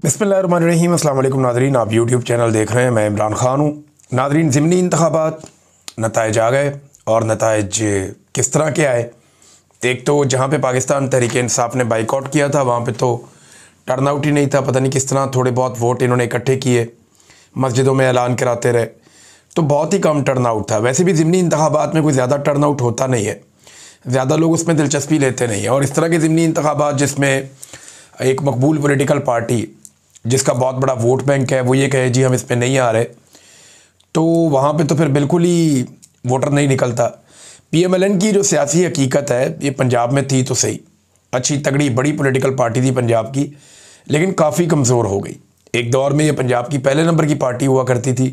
बिस्मिल्लाहिर्रहमानिर्रहीम। अस्सलाम वालेकुम नाज़रीन, आप यूट्यूब चैनल देख रहे हैं। मैं इमरान ख़ान हूँ। नाज़रीन, ज़िमनी इंतख़ाबात नताइज आ गए और नताइज किस तरह के आए। एक तो जहाँ पे पाकिस्तान तहरीक इंसाफ ने बाइकआउट किया था वहाँ पे तो टर्न आउट ही नहीं था। पता नहीं किस तरह थोड़े बहुत वोट इन्होंने इकट्ठे किए, मस्जिदों में ऐलान कराते रहे, तो बहुत ही कम टर्न आउट था। वैसे भी ज़िमनी इंतख़ाबात में कोई ज़्यादा टर्न आउट होता नहीं है, ज़्यादा लोग उसमें दिलचस्पी लेते नहीं हैं। और इस तरह के ज़िमनी इंतख़ाबात जिसमें एक मकबूल पॉलिटिकल पार्टी जिसका बहुत बड़ा वोट बैंक है वो ये कहे जी हम इस पर नहीं आ रहे, तो वहाँ पे तो फिर बिल्कुल ही वोटर नहीं निकलता। PMLN की जो सियासी हकीकत है ये पंजाब में थी तो सही, अच्छी तगड़ी बड़ी पॉलिटिकल पार्टी थी पंजाब की, लेकिन काफ़ी कमज़ोर हो गई। एक दौर में ये पंजाब की पहले नंबर की पार्टी हुआ करती थी,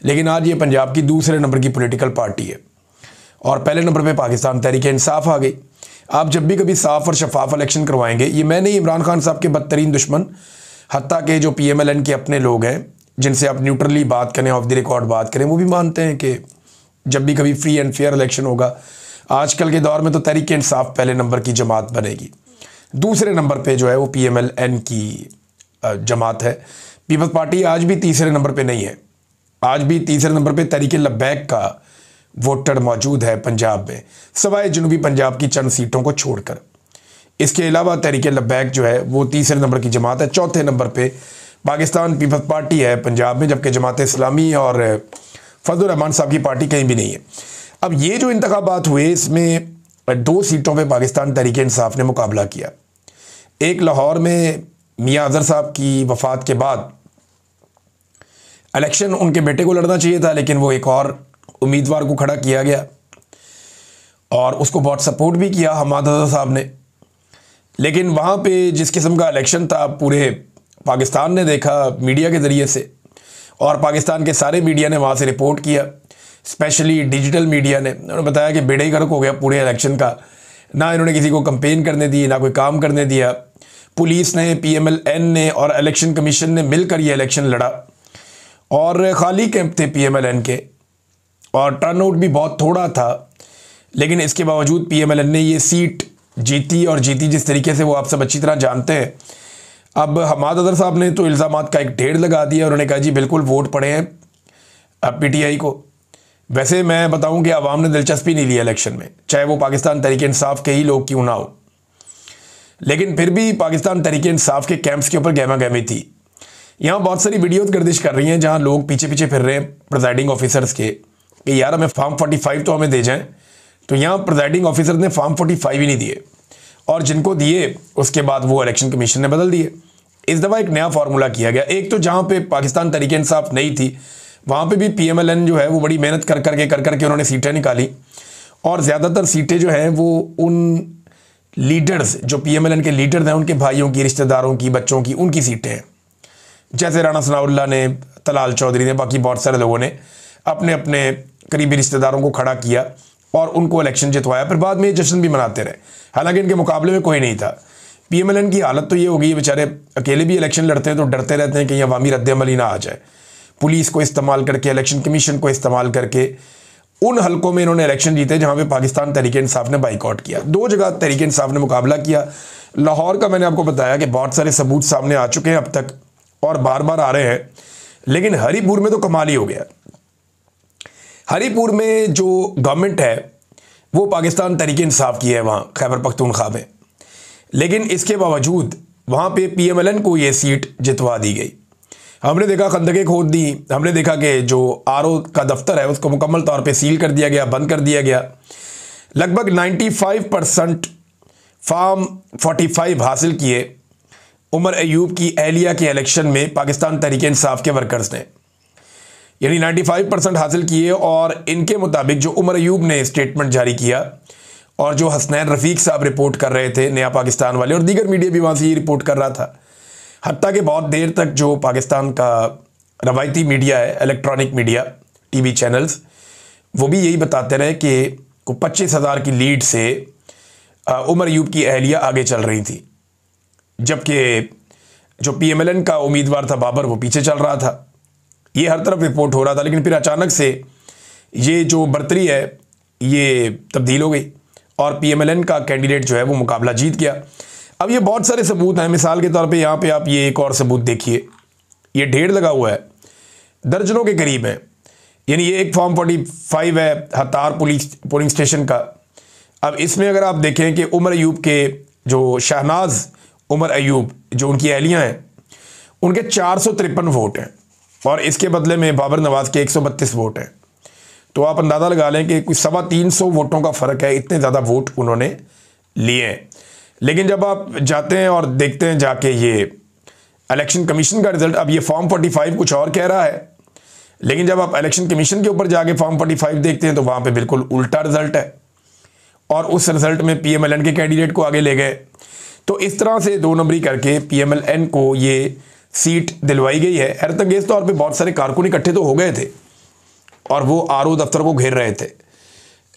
लेकिन आज ये पंजाब की दूसरे नंबर की पॉलिटिकल पार्टी है और पहले नंबर पे पाकिस्तान तहरीक इंसाफ आ गई। आप जब भी कभी साफ़ और शफाफ इलेक्शन करवाएंगे, ये मैं नहीं, इमरान खान साहब के बदतरीन दुश्मन हत्ता के जो PMLN के अपने लोग हैं जिनसे आप न्यूट्रली बात करें, ऑफ द रिकॉर्ड बात करें, वो भी मानते हैं कि जब भी कभी फ्री एंड फेयर इलेक्शन होगा, आजकल के दौर में तो तहरीक इंसाफ पहले नंबर की जमात बनेगी, दूसरे नंबर पे जो है वो PMLN की जमात है। पीपल्स पार्टी आज भी तीसरे नंबर पे नहीं है, आज भी तीसरे नंबर पे तहरीक लब्बैक का वोटर मौजूद है पंजाब में, सवाए जनूबी पंजाब की चंद सीटों को छोड़कर। इसके अलावा तहरीक लब्बैक जो है वो तीसरे नंबर की जमात है। चौथे नंबर पे पाकिस्तान पीपल्स पार्टी है पंजाब में, जबकि जमात इस्लामी और फजल रहमान साहब की पार्टी कहीं भी नहीं है। अब ये जो इंतखाबात हुए इसमें 2 सीटों पे पाकिस्तान तहरीक इंसाफ ने मुकाबला किया। एक लाहौर में मियां अजहर साहब की वफ़ात के बाद इलेक्शन उनके बेटे को लड़ना चाहिए था, लेकिन वो एक और उम्मीदवार को खड़ा किया गया और उसको बहुत सपोर्ट भी किया हमाद अजहर साहब ने। लेकिन वहाँ पे जिस किस्म का इलेक्शन था पूरे पाकिस्तान ने देखा मीडिया के ज़रिए से, और पाकिस्तान के सारे मीडिया ने वहाँ से रिपोर्ट किया, स्पेशली डिजिटल मीडिया ने। उन्होंने बताया कि बेड़े गर्क हो गया पूरे इलेक्शन का, ना इन्होंने किसी को कंपेन करने दी, ना कोई काम करने दिया। पुलिस ने, PMLN ने और इलेक्शन कमीशन ने मिलकर ये इलेक्शन लड़ा और ख़ाली कैंप थे PMLN के और टर्नआउट भी बहुत थोड़ा था, लेकिन इसके बावजूद PMLN ने ये सीट जीती और जीती जिस तरीके से वो आप सब अच्छी तरह जानते हैं। अब हमाद अजहर साहब ने तो इल्ज़ामात का एक ढेर लगा दिया, उन्होंने कहा जी बिल्कुल वोट पड़े हैं अब PTI को। वैसे मैं बताऊं कि आवाम ने दिलचस्पी नहीं लिया इलेक्शन में, चाहे वो पाकिस्तान तहरीक इंसाफ के ही लोग क्यों ना हो, लेकिन फिर भी पाकिस्तान तहरीक इंसाफ के कैंप्स के ऊपर गहमा गहमी थी। यहाँ बहुत सारी वीडियोज़ गर्दिश कर रही हैं जहाँ लोग पीछे पीछे फिर रहे हैं प्रिजाइडिंग ऑफिसर्स के कि यार हमें फॉर्म 45 तो हमें दे जाएं। तो यहाँ प्रिजाइडिंग ऑफिसर ने फॉर्म 45 ही नहीं दिए, और जिनको दिए उसके बाद वो इलेक्शन कमीशन ने बदल दिए। इस दफ़ा एक नया फार्मूला किया गया। एक तो जहाँ पे पाकिस्तान तहरीक इंसाफ नहीं थी वहाँ पे भी PMLN जो है वो बड़ी मेहनत कर करके उन्होंने सीटें निकाली, और ज़्यादातर सीटें जो हैं वो उन लीडर्स जो PMLN के लीडर्स हैं उनके भाइयों की, रिश्तेदारों की, बच्चों की, उनकी सीटें हैं। जैसे राणा सनाउल्लाह ने, तलाल चौधरी ने, बाकी बहुत सारे लोगों ने अपने अपने करीबी रिश्तेदारों को खड़ा किया और उनको इलेक्शन जितवाया। फिर बाद में ये जश्न भी मनाते रहे, हालांकि इनके मुकाबले में कोई नहीं था। PMLN की हालत तो ये हो गई, बेचारे अकेले भी इलेक्शन लड़ते हैं तो डरते रहते हैं कि अवामी रद्द-ए-अमल ही ना आ जाए। पुलिस को इस्तेमाल करके, इलेक्शन कमीशन को इस्तेमाल करके उन हलकों में इन्होंने इलेक्शन जीते जहाँ पे पाकिस्तान तहरीक इंसाफ ने बाइकआउट किया। 2 जगह तहरीक इंसाफ ने मुकाबला किया। लाहौर का मैंने आपको बताया कि बहुत सारे सबूत सामने आ चुके हैं अब तक और बार बार आ रहे हैं, लेकिन हरीपुर में तो कमाल ही हो गया। हरीपुर में जो गवर्नमेंट है वो पाकिस्तान तहरीक इंसाफ की है वहाँ खैबर पख्तूनख्वा में, लेकिन इसके बावजूद वहाँ पे PMLN को ये सीट जितवा दी गई। हमने देखा खंदकें खोद दी, हमने देखा कि जो RO का दफ्तर है उसको मुकम्मल तौर पे सील कर दिया गया, बंद कर दिया गया। लगभग 95% फॉर्म 45 हासिल किए उमर अयूब की एहलिया के इलेक्शन में पाकिस्तान तहरीक इंसाफ के वर्कर्स ने, यानी 95% हासिल किए। और इनके मुताबिक जो उमर अयूब ने स्टेटमेंट जारी किया और जो हसनैन रफ़ीक साहब रिपोर्ट कर रहे थे, नया पाकिस्तान वाले, और दीगर मीडिया भी वहाँ से ये रिपोर्ट कर रहा था, हत्ता कि बहुत देर तक जो पाकिस्तान का रवायती मीडिया है, इलेक्ट्रॉनिक मीडिया, TV चैनल्स, वो भी यही बताते रहे कि 25,000 की लीड से उमर अयूब की एहलिया आगे चल रही थी, जबकि जो PMLN का उम्मीदवार था बाबर वो पीछे चल रहा था। ये हर तरफ रिपोर्ट हो रहा था, लेकिन फिर अचानक से ये जो बर्तरी है ये तब्दील हो गई और PMLN का कैंडिडेट जो है वो मुकाबला जीत गया। अब ये बहुत सारे सबूत हैं। मिसाल के तौर पे यहाँ पे आप ये एक और सबूत देखिए, ये ढेर लगा हुआ है, दर्जनों के करीब है। यानी ये एक फॉर्म 45 है हतार पोलिंग स्टेशन का। अब इसमें अगर आप देखें कि उमर अयूब के जो शहनाज उमर अयूब जो उनकी अहलियाँ हैं, उनके 453 वोट हैं और इसके बदले में बाबर नवाज के 132 वोट हैं। तो आप अंदाज़ा लगा लें कि कुछ 350 वोटों का फ़र्क है, इतने ज़्यादा वोट उन्होंने लिए हैं। लेकिन जब आप जाते हैं और देखते हैं जाके ये इलेक्शन कमीशन का रिज़ल्ट, अब ये फॉर्म 45 कुछ और कह रहा है, लेकिन जब आप इलेक्शन कमीशन के ऊपर जाके फॉर्म 45 देखते हैं तो वहाँ पे बिल्कुल उल्टा रिज़ल्ट है और उस रिज़ल्ट में PMLN के कैंडिडेट को आगे ले गए। तो इस तरह से 2 नंबरी करके PMLN को ये सीट दिलवाई गई है। हैरतअंगेज़ तौर पे बहुत सारे कारकुन इकट्ठे तो हो गए थे और वो RO दफ्तर को घेर रहे थे,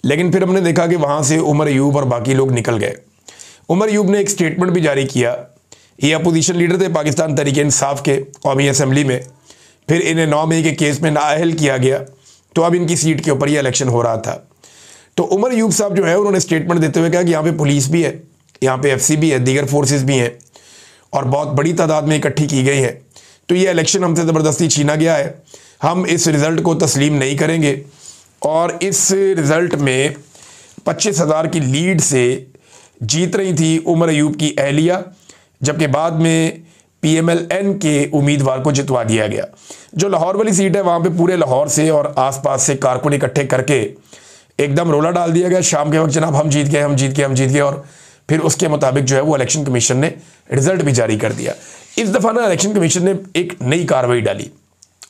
लेकिन फिर हमने देखा कि वहाँ से उमर अयूब और बाकी लोग निकल गए। उमर अयूब ने एक स्टेटमेंट भी जारी किया। ये अपोजिशन लीडर थे पाकिस्तान तहरीक-ए-इंसाफ के कौमी असम्बली में, फिर इन्हें 9 मई के केस में नाअहल किया गया, तो अब इनकी सीट के ऊपर ये इलेक्शन हो रहा था। तो उमर अयूब साहब जो है उन्होंने स्टेटमेंट देते हुए कहा कि यहाँ पे पुलिस भी है, यहाँ पे FC भी है, दीगर फोर्सेस भी हैं और बहुत बड़ी तादाद में इकट्ठी की गई है। तो ये इलेक्शन हमसे ज़बरदस्ती छीना गया है, हम इस रिज़ल्ट को तस्लीम नहीं करेंगे। और इस रिज़ल्ट में 25,000 की लीड से जीत रही थी उमर अयूब की अहलिया, जबकि बाद में PMLN के उम्मीदवार को जितवा दिया गया। जो लाहौर वाली सीट है वहाँ पे पूरे लाहौर से और आसपास से कारकुन इकट्ठे करके एकदम रोला डाल दिया गया शाम के वक्त, जनाब हम जीत गए, हम जीत गए, हम जीत गए। और फिर उसके मुताबिक जो है वो इलेक्शन कमीशन ने रिज़ल्ट भी जारी कर दिया। इस दफ़ा ना इलेक्शन कमीशन ने एक नई कार्रवाई डाली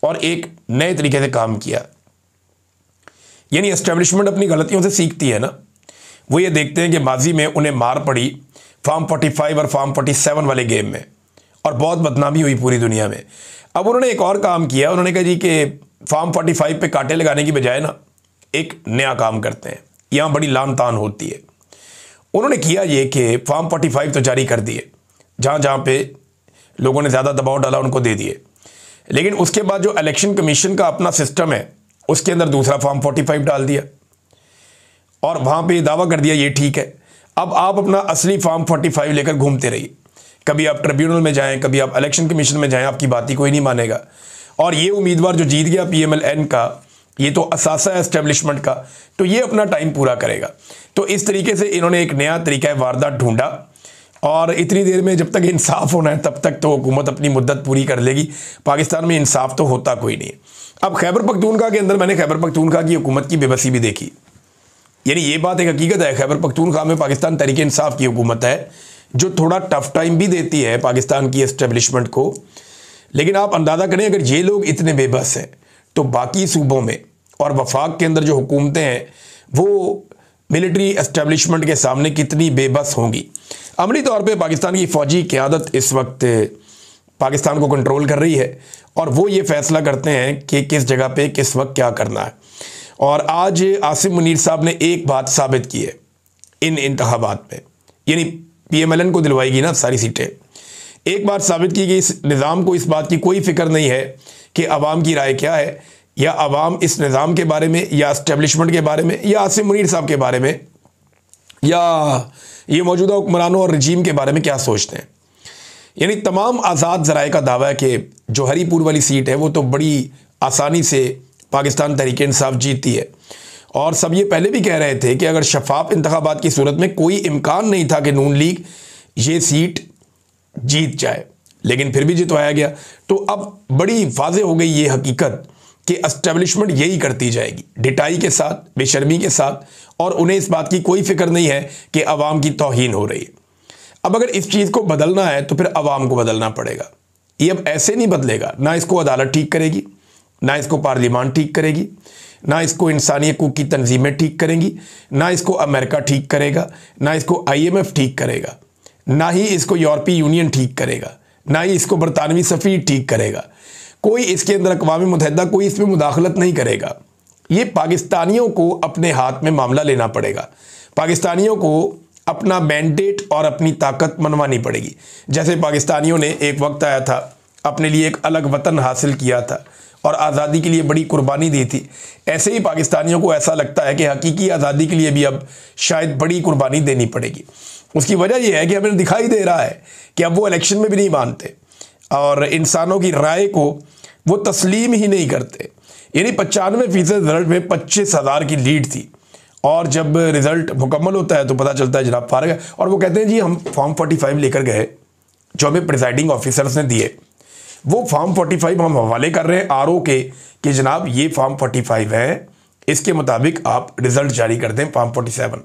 और एक नए तरीके से काम किया। यानी एस्टेब्लिशमेंट अपनी गलतियों से सीखती है ना। वो ये देखते हैं कि माजी में उन्हें मार पड़ी फॉर्म 45 और फॉर्म 47 वाले गेम में और बहुत बदनामी हुई पूरी दुनिया में। अब उन्होंने एक और काम किया, उन्होंने कहा जी कि फॉर्म 45 पे कांटे लगाने की बजाय ना एक नया काम करते हैं, यहाँ बड़ी लान तान होती है। उन्होंने किया ये कि फॉर्म 45 तो जारी कर दिए, जहाँ जहाँ पे लोगों ने ज़्यादा दबाव डाला उनको दे दिए, लेकिन उसके बाद जो इलेक्शन कमीशन का अपना सिस्टम है उसके अंदर दूसरा फॉर्म 45 डाल दिया और वहाँ पे दावा कर दिया ये ठीक है। अब आप अपना असली फॉर्म 45 लेकर घूमते रहिए, कभी आप ट्रिब्यूनल में जाएं, कभी आप इलेक्शन कमीशन में जाएं, आपकी बात ही कोई नहीं मानेगा। और ये उम्मीदवार जो जीत गया PMLN का, ये तो असासा है एस्टेब्लिशमेंट का, तो ये अपना टाइम पूरा करेगा। तो इस तरीके से इन्होंने एक नया तरीका वारदात ढूंढा और इतनी देर में जब तक इंसाफ होना है तब तक तो हुकूमत अपनी मुद्दत पूरी कर लेगी। पाकिस्तान में इंसाफ तो होता कोई नहीं। अब खैबर पख्तूनख्वा के अंदर मैंने खैबर पख्तूनख्वा की हुकूमत की बेबसी भी देखी। यानी ये बात एक हकीकत है, खैबर पख्तूनख्वा में पाकिस्तान तहरीक इंसाफ की हुकूमत है जो थोड़ा टफ टाइम भी देती है पाकिस्तान की एस्टेब्लिशमेंट को। लेकिन आप अंदाज़ा करें अगर ये लोग इतने बेबस हैं तो बाकी सूबों में और वफाक के अंदर जो हुकूमतें हैं वो मिलिट्री एस्टेब्लिशमेंट के सामने कितनी बेबस होंगी। अमली तौर पे पाकिस्तान की फ़ौजी क़यादत इस वक्त पाकिस्तान को कंट्रोल कर रही है और वो ये फ़ैसला करते हैं कि किस जगह पे किस वक्त क्या करना है। और आज आसिम मुनीर साहब ने एक बात साबित की है इन इंतखाबात में, यानी PMLN को दिलवाएगी ना सारी सीटें, एक बात साबित की कि इस निज़ाम को इस बात की कोई फ़िक्र नहीं है कि अवाम की राय क्या है, या अवाम इस निज़ाम के बारे में या एस्टेब्लिशमेंट के बारे में या आसिम मुनीर साहब के बारे में या ये मौजूदा हुक्मरानों और रजीम के बारे में क्या सोचते हैं। यानी तमाम आज़ाद ज़राए का दावा है कि जो हरीपुर वाली सीट है वो तो बड़ी आसानी से पाकिस्तान तहरीक इंसाफ जीतती है। और सब ये पहले भी कह रहे थे कि अगर शफाफ इंतखाबात की सूरत में कोई इम्कान नहीं था कि नून लीग ये सीट जीत जाए, लेकिन फिर भी जितवाया गया। तो अब बड़ी वाज़ेह हो गई ये हकीकत कि एस्टेब्लिशमेंट यही करती जाएगी, ढिठाई के साथ, बेशर्मी के साथ, और उन्हें इस बात की कोई फिक्र नहीं है कि अवाम की तौहीन हो रही है। अब अगर इस चीज़ को बदलना है तो फिर अवाम को बदलना पड़ेगा। ये अब ऐसे नहीं बदलेगा, ना इसको अदालत ठीक करेगी, ना इसको पार्लियामान ठीक करेगी, ना इसको इंसानी हकूक़ की तंजीमें ठीक करेंगी, ना इसको अमेरिका ठीक करेगा, ना इसको IMF ठीक करेगा, ना ही इसको यूरोपीय यूनियन ठीक करेगा, ना ही इसको बरतानवी सफ़ीर ठीक करेगा। कोई इसके अंदर अक़वाम मुत्तहिदा कोई इसमें मुदाखलत नहीं करेगा। ये पाकिस्तानियों को अपने हाथ में मामला लेना पड़ेगा, पाकिस्तानियों को अपना मैंडेट और अपनी ताकत मनवानी पड़ेगी। जैसे पाकिस्तानियों ने एक वक्त आया था अपने लिए एक अलग वतन हासिल किया था और आज़ादी के लिए बड़ी कुर्बानी दी थी, ऐसे ही पाकिस्तानियों को ऐसा लगता है कि हकीकी आज़ादी के लिए भी अब शायद बड़ी कुर्बानी देनी पड़ेगी। उसकी वजह यह है कि हमें दिखाई दे रहा है कि अब वो इलेक्शन में भी नहीं मानते और इंसानों की राय को वो तस्लीम ही नहीं करते। यानी 95% रिजल्ट में 25,000 की लीड थी और जब रिजल्ट मुकम्मल होता है तो पता चलता है जनाब फारग है। और वो कहते हैं जी हम फॉर्म 45 लेकर गए जो हमें प्रिजाइडिंग ऑफिसर्स ने दिए, वो फॉर्म 45 हम हवाले कर रहे हैं आरओ के कि जनाब ये फॉर्म 45 है, इसके मुताबिक आप रिजल्ट जारी कर दें फॉर्म 47।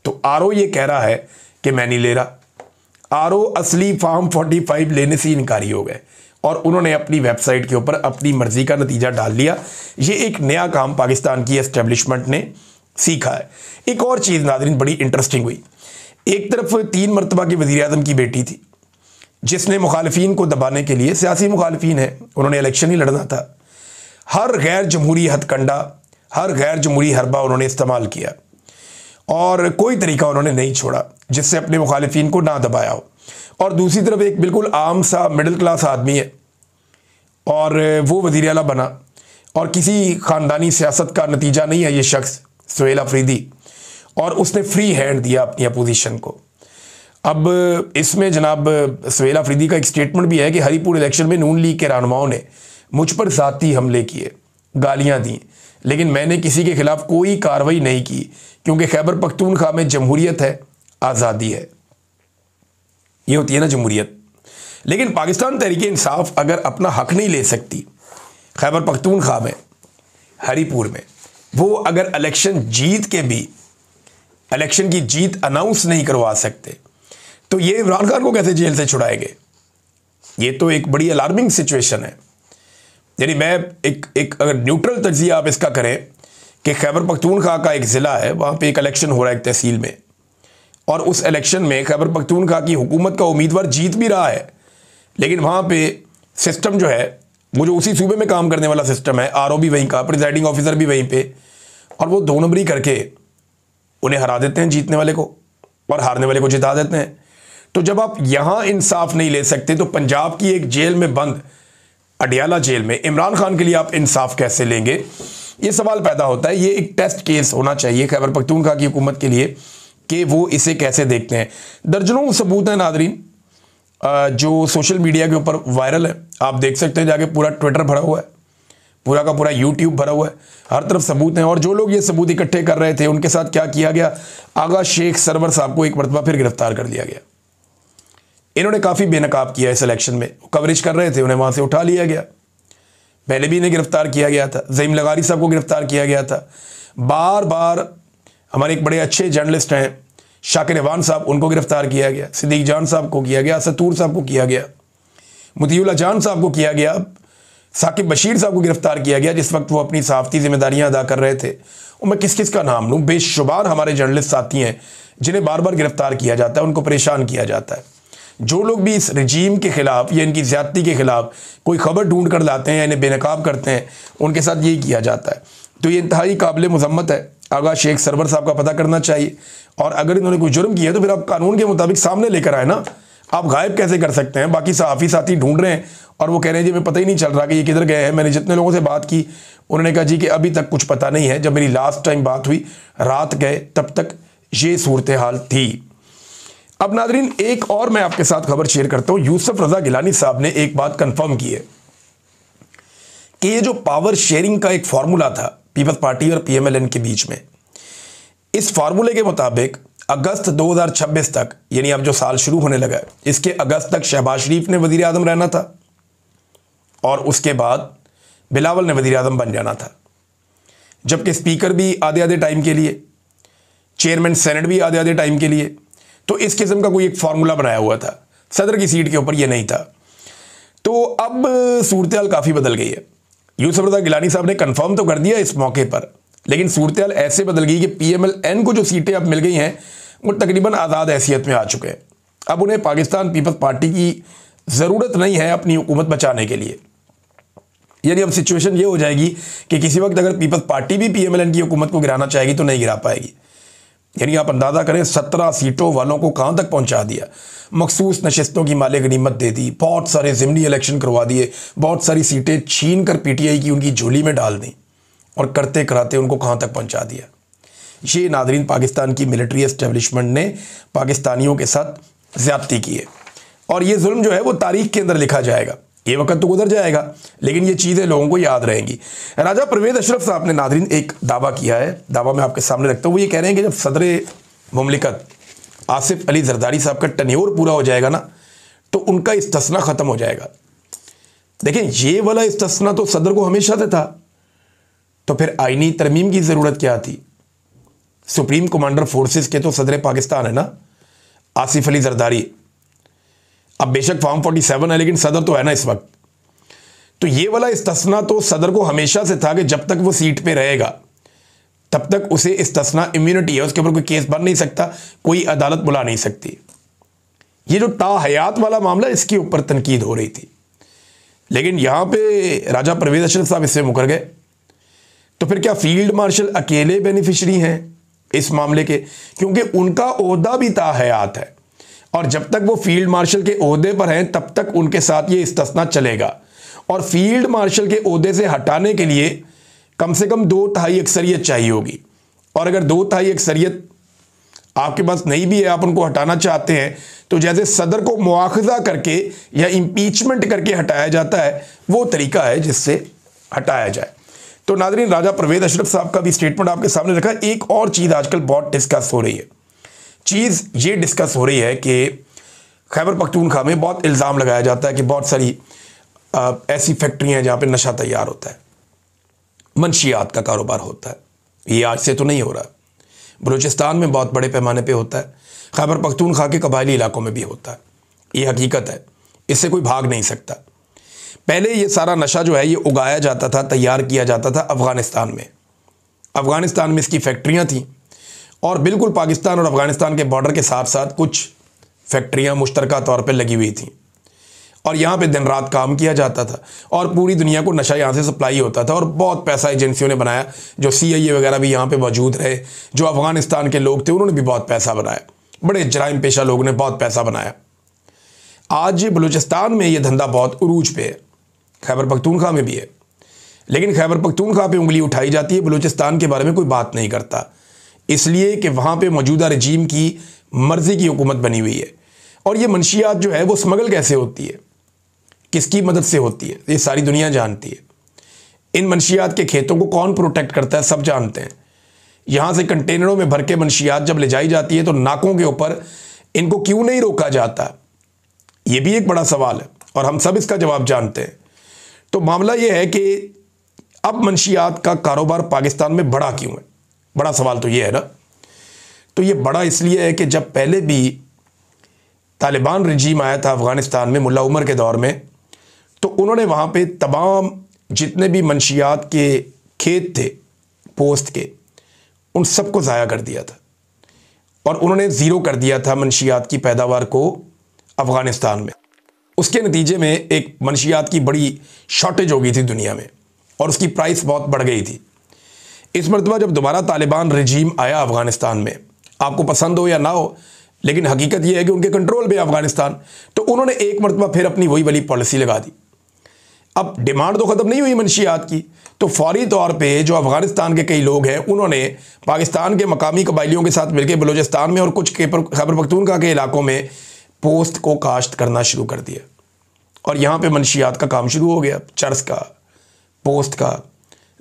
तो आरओ ये कह रहा है कि मैं नहीं ले रहा। आरओ असली फॉर्म 45 लेने से इनकारी हो गए और उन्होंने अपनी वेबसाइट के ऊपर अपनी मर्जी का नतीजा डाल लिया। ये एक नया काम पाकिस्तान की एस्टेब्लिशमेंट ने सीखा है। एक और चीज़ नाज़रीन बड़ी इंटरेस्टिंग हुई, एक तरफ 3 मरतबा की वज़ीर आज़म की बेटी थी जिसने मुखालिफिन को दबाने के लिए, सियासी मुखालिफिन है, उन्होंने इलेक्शन ही लड़ना था, हर गैर जमहूरी हथकंडा, हर गैर जमहूरी हरबा उन्होंने इस्तेमाल किया और कोई तरीका उन्होंने नहीं छोड़ा जिससे अपने मुखालिफिन को ना दबाया हो। और दूसरी तरफ एक बिल्कुल आम सा मिडिल क्लास आदमी है और वो वज़ीर आला बना और किसी ख़ानदानी सियासत का नतीजा नहीं है ये शख्स सुहेल अफरीदी, और उसने फ्री हैंड दिया अपनी अपोजिशन को। अब इसमें जनाब सुहेल अफरीदी का एक स्टेटमेंट भी है कि हरीपुर इलेक्शन में नून लीग के रहनुमाओं ने मुझ पर ज़ाती हमले किए, गालियां दी, लेकिन मैंने किसी के खिलाफ कोई कार्रवाई नहीं की क्योंकि खैबर पख्तूनख्वा में जमहूरियत है, आज़ादी है। ये होती है ना जमहूरियत। लेकिन पाकिस्तान तहरीक-ए-इंसाफ अगर अपना हक नहीं ले सकती खैबर पख्तूनख्वा में, हरीपुर में, वो अगर इलेक्शन जीत के भी इलेक्शन की जीत अनाउंस नहीं करवा सकते तो ये इमरान खान को कैसे जेल से छुड़ाएंगे? ये तो एक बड़ी अलार्मिंग सिचुएशन है। यानी मैं एक अगर न्यूट्रल तज्जिया आप इसका करें कि खैबर पख्तूनख्वा का एक ज़िला है, वहाँ पे एक इलेक्शन हो रहा है एक तहसील में, और उस इलेक्शन में खैबर पख्तूनख्वा की हुकूमत का उम्मीदवार जीत भी रहा है, लेकिन वहाँ पे सिस्टम जो है वो जो उसी सूबे में काम करने वाला सिस्टम है, आरओ भी वहीं का, प्रिजाइडिंग ऑफिसर भी वहीं पे, और वो 2 नंबरी करके उन्हें हरा देते हैं जीतने वाले को और हारने वाले को जिता देते हैं। तो जब आप यहाँ इंसाफ नहीं ले सकते तो पंजाब की एक जेल में बंद अडियाला जेल में इमरान खान के लिए आप इंसाफ कैसे लेंगे? ये सवाल पैदा होता है। ये एक टेस्ट केस होना चाहिए खैबर पख्तूनख्वा की हुकूमत के लिए कि वो इसे कैसे देखते हैं। दर्जनों सबूत हैं नादरीन जो सोशल मीडिया के ऊपर वायरल है, आप देख सकते हैं जाके, पूरा ट्विटर भरा हुआ है, पूरा का पूरा यूट्यूब भरा हुआ है, हर तरफ सबूत हैं। और जो लोग ये सबूत इकट्ठे कर रहे थे उनके साथ क्या किया गया, आगा शेख सरवर साहब को एक मरतबा फिर गिरफ्तार कर लिया गया। इन्होंने काफ़ी बेनकाब किया इस इलेक्शन में, कवरेज कर रहे थे, उन्हें वहाँ से उठा लिया गया। पहले भी इन्हें गिरफ्तार किया गया था, ज़हीम लगारी साहब को गिरफ्तार किया गया था, बार बार हमारे एक बड़े अच्छे जर्नलिस्ट हैं शाकिर अवान साहब, उनको गिरफ्तार किया गया, सिद्दीक जान साहब को किया गया, सतूर साहब को किया गया, मुतीउल्लाह जान साहब को किया गया, साकिब बशीर साहब को गिरफ्तार किया गया जिस वक्त वो अपनी सहाफ़ती जिम्मेदारियां अदा कर रहे थे। और मैं किस किस का नाम लूँ, बेशुमार हमारे जर्नलिस्ट साथी हैं जिन्हें बार बार गिरफ्तार किया जाता है, उनको परेशान किया जाता है। जो लोग भी इस रजीम के ख़िलाफ़ या इनकी ज़्यादती के ख़िलाफ़ कोई ख़बर ढूंढ कर लाते हैं या इन्हें बेनकाब करते हैं, उनके साथ यही किया जाता है। तो ये इंतहाई काबिल मज़म्मत है। आगा शेख सरवर साहब का पता करना चाहिए, और अगर इन्होंने कोई जुर्म किया है तो फिर आप कानून के मुताबिक सामने लेकर आए ना। आप गायब कैसे कर सकते हैं? बाकी सहाफ़ी साथी ढूंढ रहे हैं और वो कह रहे हैं जी हमें पता ही नहीं चल रहा कि ये किधर गए हैं। मैंने जितने लोगों से बात की उन्होंने कहा जी कि अभी तक कुछ पता नहीं है। जब मेरी लास्ट टाइम बात हुई रात गए तब तक ये सूरत हाल थी। अब नादरीन एक और मैं आपके साथ खबर शेयर करता हूँ। यूसुफ रज़ा गिलानी साहब ने एक बात कंफर्म की है कि ये जो पावर शेयरिंग का एक फार्मूला था पीपल्स पार्टी और PMLN के बीच में, इस फार्मूले के मुताबिक अगस्त 2026 तक, यानी अब जो साल शुरू होने लगा है, इसके अगस्त तक शहबाज शरीफ ने वज़ीर आज़म रहना था और उसके बाद बिलावल ने वज़ीर आज़म बन जाना था, जबकि स्पीकर भी आधे आधे टाइम के लिए, चेयरमैन सेनेट भी आधे आधे टाइम के लिए। तो इस किस्म का कोई एक फार्मूला बनाया हुआ था, सदर की सीट के ऊपर ये नहीं था। तो अब सूरत हाल काफ़ी बदल गई है। यूसुफ रज़ा गिलानी साहब ने कंफर्म तो कर दिया इस मौके पर, लेकिन सूरत हाल ऐसे बदल गई कि PMLN को जो सीटें अब मिल गई हैं वो तकरीबन आज़ाद हैसियत में आ चुके हैं। अब उन्हें पाकिस्तान पीपल्स पार्टी की ज़रूरत नहीं है अपनी हुकूमत बचाने के लिए। यानी अब सिचुएशन ये हो जाएगी कि किसी वक्त अगर पीपल्स पार्टी भी PMLN की हुकूमत को गिराना चाहेगी तो नहीं गिरा पाएगी। यानी आप अंदाज़ा करें 17 सीटों वालों को कहाँ तक पहुँचा दिया, मखसूस नशस्तों की माले गनीमत दे दी, बहुत सारे ज़िमनी इलेक्शन करवा दिए, बहुत सारी सीटें छीन कर PTI की उनकी झोली में डाल दी और करते कराते उनको कहाँ तक पहुँचा दिया। ये नादरीन पाकिस्तान की मिलिट्री एस्टेब्लिशमेंट ने पाकिस्तानियों के साथ ज़्यादती की है और ये जुल्म जो है वो तारीख के अंदर लिखा जाएगा। ये वक्त तो गुजर जाएगा लेकिन ये चीज़ें लोगों को याद रहेंगी। राजा परवेज़ अशरफ साहब ने नादरीन एक दावा किया है, दावा मैं आपके सामने रखता हूँ। वो ये कह रहे हैं कि जब सदर मुमलिकत आसिफ अली जरदारी साहब का टन्योर पूरा हो जाएगा ना तो उनका इस्तिस्ना ख़त्म हो जाएगा। देखें, ये वाला इस्तिस्ना तो सदर को हमेशा से था, तो फिर आईनी तरमीम की ज़रूरत क्या थी? सुप्रीम कमांडर फोर्सेस के तो सदर पाकिस्तान है ना, आसिफ अली जरदारी। अब बेशक फॉर्म 47 है लेकिन सदर तो है ना इस वक्त। तो ये वाला इस्तिस्ना तो सदर को हमेशा से था कि जब तक वो सीट पे रहेगा तब तक उसे इस्तिस्ना इम्यूनिटी है, उसके ऊपर कोई केस बन नहीं सकता, कोई अदालत बुला नहीं सकती। ये जो ताहयात वाला मामला, इसके ऊपर तनकीद हो रही थी, लेकिन यहां पे राजा परवेज़ अशरफ साहब इससे मुकर गए। तो फिर क्या फील्ड मार्शल अकेले बेनिफिशरी हैं इस मामले के? क्योंकि उनका ओहदा भी ताहयात है और जब तक वो फील्ड मार्शल के ओहदे पर हैं तब तक उनके साथ ये इस्तिस्ना चलेगा। और फील्ड मार्शल के ओहदे से हटाने के लिए कम से कम 2/3 अक्सरियत चाहिए होगी, और अगर 2/3 अक्सरियत आपके पास नहीं भी है, आप उनको हटाना चाहते हैं, तो जैसे सदर को मुआखजा करके या इम्पीचमेंट करके हटाया जाता है, वो तरीका है जिससे हटाया जाए। तो नाज़रीन, राजा परवेज़ अशरफ साहब का भी स्टेटमेंट आपके सामने रखा। एक और चीज़ आजकल बहुत डिस्कस हो रही है, चीज़ ये डिस्कस हो रही है कि खैबर पख्तूनख्वा में बहुत इल्ज़ाम लगाया जाता है कि बहुत सारी ऐसी फैक्ट्रियाँ हैं जहाँ पे नशा तैयार होता है, मंशियात का कारोबार होता है। ये आज से तो नहीं हो रहा, बलूचिस्तान में बहुत बड़े पैमाने पे होता है, खैबर पख्तूनख्वा के कबायली इलाकों में भी होता है। ये हकीकत है, इससे कोई भाग नहीं सकता। पहले ये सारा नशा जो है ये उगाया जाता था, तैयार किया जाता था अफ़गानिस्तान में। अफ़गानिस्तान में इसकी फैक्ट्रियाँ थीं और बिल्कुल पाकिस्तान और अफ़गानिस्तान के बॉर्डर के साथ साथ कुछ फैक्ट्रियाँ मुश्तरका तौर पर लगी हुई थीं और यहाँ पे दिन रात काम किया जाता था और पूरी दुनिया को नशा यहाँ से सप्लाई होता था। और बहुत पैसा एजेंसियों ने बनाया, जो CIA वगैरह भी यहाँ पे मौजूद रहे, जो अफ़गानिस्तान के लोग थे उन्होंने भी बहुत पैसा बनाया, बड़े जराइम पेशा लोगों ने बहुत पैसा बनाया। आज बलूचिस्तान में ये धंधा बहुत उरूज पे है, खैबर पख्तूनख्वा में भी है, लेकिन खैबर पख्तूनख्वा पे उंगली उठाई जाती है, बलूचिस्तान के बारे में कोई बात नहीं करता, इसलिए कि वहाँ पे मौजूदा रजीम की मर्ज़ी की हुकूमत बनी हुई है। और ये मंशियात जो है वो स्मगल कैसे होती है, किसकी मदद से होती है, ये सारी दुनिया जानती है। इन मंशियात के खेतों को कौन प्रोटेक्ट करता है, सब जानते हैं। यहाँ से कंटेनरों में भर के मंशियात जब ले जाई जाती है तो नाकों के ऊपर इनको क्यों नहीं रोका जाता, ये भी एक बड़ा सवाल है और हम सब इसका जवाब जानते हैं। तो मामला ये है कि अब मंशियात का कारोबार पाकिस्तान में बड़ा क्यों है, बड़ा सवाल तो ये है ना। तो ये बड़ा इसलिए है कि जब पहले भी तालिबान रजीम आया था अफ़गानिस्तान में मुल्ला उमर के दौर में, तो उन्होंने वहाँ पे तमाम जितने भी मंशियात के खेत थे पोस्ट के, उन सबको ज़ाया कर दिया था और उन्होंने ज़ीरो कर दिया था मंशियात की पैदावार को अफ़गानिस्तान में। उसके नतीजे में एक मंशियात की बड़ी शॉर्टेज हो गई थी दुनिया में और उसकी प्राइस बहुत बढ़ गई थी। इस मरतबा जब दोबारा तालिबान रजीम आया अफ़गानिस्तान में, आपको पसंद हो या ना हो, लेकिन हकीकत यह है कि उनके कंट्रोल में अफ़गानिस्तान, तो उन्होंने एक मरतबा फिर अपनी वही वाली पॉलिसी लगा दी। अब डिमांड तो ख़त्म नहीं हुई मंशियात की, तो फौरी तौर पे जो अफ़गानिस्तान के कई लोग हैं उन्होंने पाकिस्तान के मकामी कबायलियों के साथ मिलकर बलूचिस्तान में और कुछ खैबर पख्तूनख्वा के इलाकों में पोस्ट को काश्त करना शुरू कर दिया और यहाँ पे मंशियात का काम शुरू हो गया। चरस का, पोस्ट का,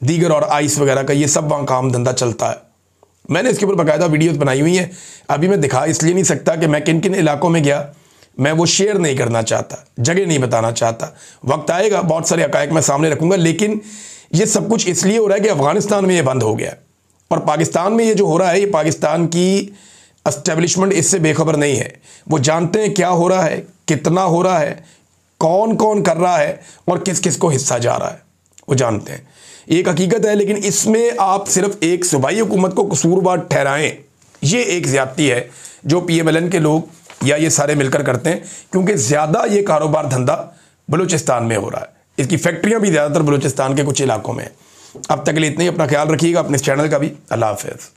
दीगर और आइस वगैरह का, ये सब वहाँ काम धंधा चलता है। मैंने इसके ऊपर बाकायदा वीडियोस बनाई हुई हैं, अभी मैं दिखा इसलिए नहीं सकता कि मैं किन किन इलाकों में गया, मैं वो शेयर नहीं करना चाहता, जगह नहीं बताना चाहता। वक्त आएगा बहुत सारे हक़ाइक़ मैं सामने रखूँगा, लेकिन ये सब कुछ इसलिए हो रहा है कि अफ़गानिस्तान में ये बंद हो गया और पाकिस्तान में ये जो हो रहा है, ये पाकिस्तान की एस्टेब्लिशमेंट इससे बेखबर नहीं है। वो जानते हैं क्या हो रहा है, कितना हो रहा है, कौन कौन कर रहा है और किस किस को हिस्सा जा रहा है, वो जानते हैं। एक हकीकत है, लेकिन इसमें आप सिर्फ एक सूबाई हुकूमत को कसूरवार ठहराएं, ये एक ज़्यादती है जो PMLN के लोग या ये सारे मिलकर करते हैं, क्योंकि ज़्यादा ये कारोबार धंधा बलूचिस्तान में हो रहा है। इसकी फैक्ट्रियाँ भी ज़्यादातर बलूचिस्तान के कुछ इलाकों में हैं। अब तक के लिए इतना ही, अपना ख्याल रखिएगा, अपने चैनल का भी। अल्लाह हाफ़िज़।